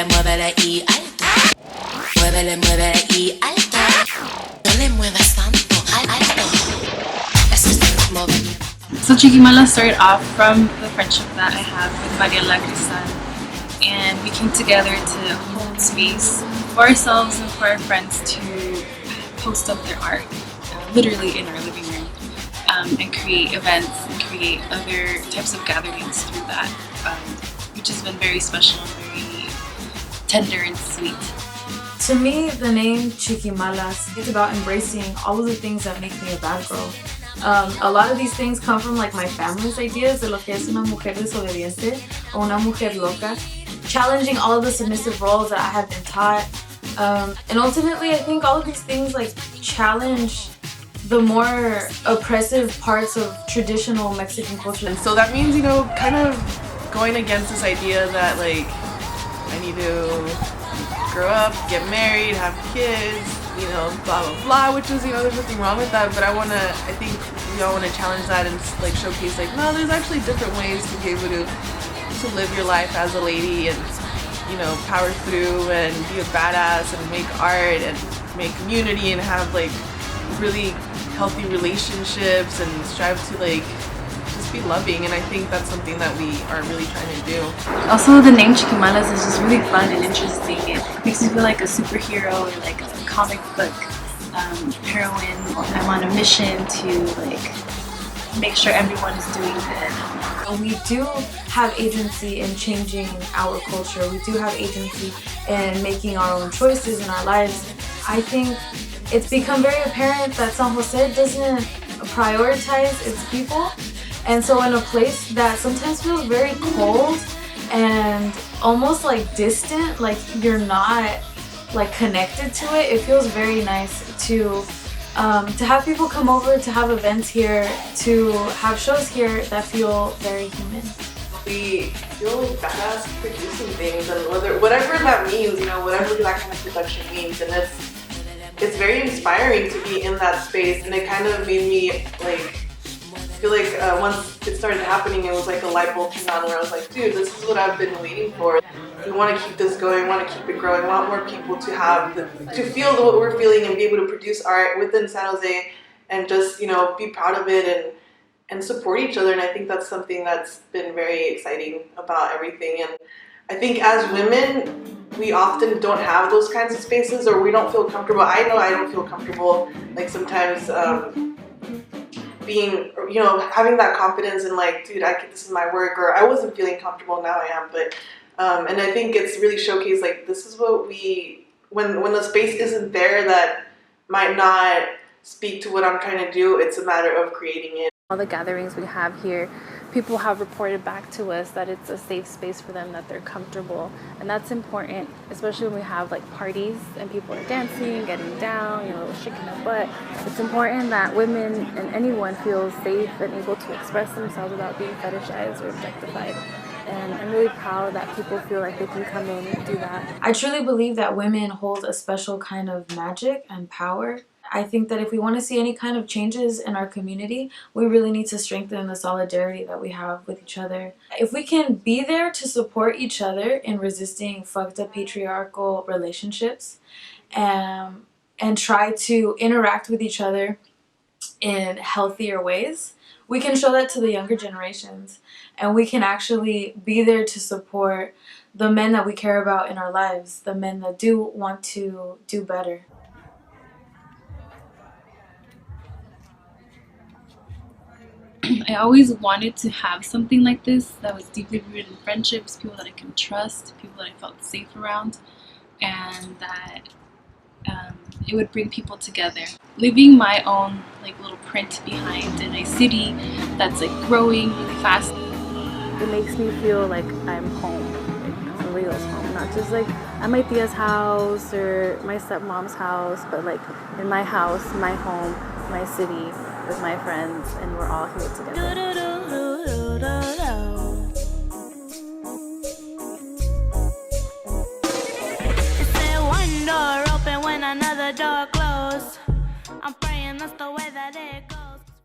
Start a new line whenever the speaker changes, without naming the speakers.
Muévele, muévele y alto. Muévele, muévele y alto. No le muevas tanto, alto. Eso es el ritmo.
So Chikimalas started off from the friendship that I have with Mariela Cristal, and we came together to hold space for ourselves and for our friends to post up their art, literally in our living room, and create events and create other types of gatherings through that, which has been very special and very tender and sweet.
To me, the name Chikimalas is about embracing all of the things that make me a bad girl. A lot of these things come from like my family's ideas de lo que es una mujer desobediente o una mujer loca, challenging all of the submissive roles that I have been taught. And ultimately, I think all of these things like challenge the more oppressive parts of traditional Mexican culture.
And so that means, you know, kind of going against this idea that like I need to grow up, get married, have kids, you know, blah blah blah, which is, you know, there's nothing wrong with that, but I think we all want to challenge that and like showcase like, no, there's actually different ways to be able to live your life as a lady and, you know, power through and be a badass and make art and make community and have like really healthy relationships and strive to like just be loving, and I think that's something that we are really trying to do.
Also, the name Chikimalas is just really fun and interesting. It makes me feel like a superhero or like a comic book heroine. I'm on a mission to like make sure everyone is doing good.
We do have agency in changing our culture. We do have agency in making our own choices in our lives. I think it's become very apparent that San Jose doesn't prioritize its people. And so in a place that sometimes feels very cold and almost like distant, like you're not like connected to it, it feels very nice to have people come over, to have events here, to have shows here that feel very human.
We feel badass producing things, and whatever that means, you know, whatever that kind of production means, and it's very inspiring to be in that space, and it kind of made me like feel like once it started happening, it was like a light bulb turned on where I was like, dude, this is what I've been waiting for. We want to keep this going, we want to keep it growing. We want more people to feel what we're feeling and be able to produce art within San Jose and just, you know, be proud of it and support each other. And I think that's something that's been very exciting about everything. And I think as women, we often don't have those kinds of spaces, or we don't feel comfortable. I know I don't feel comfortable, like sometimes being, you know, having that confidence and like, dude, this is my work, or I wasn't feeling comfortable, now I am. But and I think it's really showcased like this is what when the space isn't there that might not speak to what I'm trying to do, it's a matter of creating it.
All the gatherings we have here, people have reported back to us that it's a safe space for them, that they're comfortable, and that's important, especially when we have like parties and people are dancing, getting down, you know, shaking their butt. It's important that women and anyone feels safe and able to express themselves without being fetishized or objectified. And I'm really proud that people feel like they can come in and do that.
I truly believe that women hold a special kind of magic and power. I think that if we want to see any kind of changes in our community, we really need to strengthen the solidarity that we have with each other. If we can be there to support each other in resisting fucked up patriarchal relationships, and try to interact with each other in healthier ways, we can show that to the younger generations, and we can actually be there to support the men that we care about in our lives, the men that do want to do better.
I always wanted to have something like this that was deeply rooted in friendships, people that I can trust, people that I felt safe around, and that it would bring people together. Leaving my own like little print behind in a city that's like growing really fast.
It makes me feel like I'm home, like for real's home, not just like at my tia's house or my stepmom's house, but like in my house, my home, my city, with my friends, and we're all here together.
Door open when another door closed. I'm praying that's the way that it goes.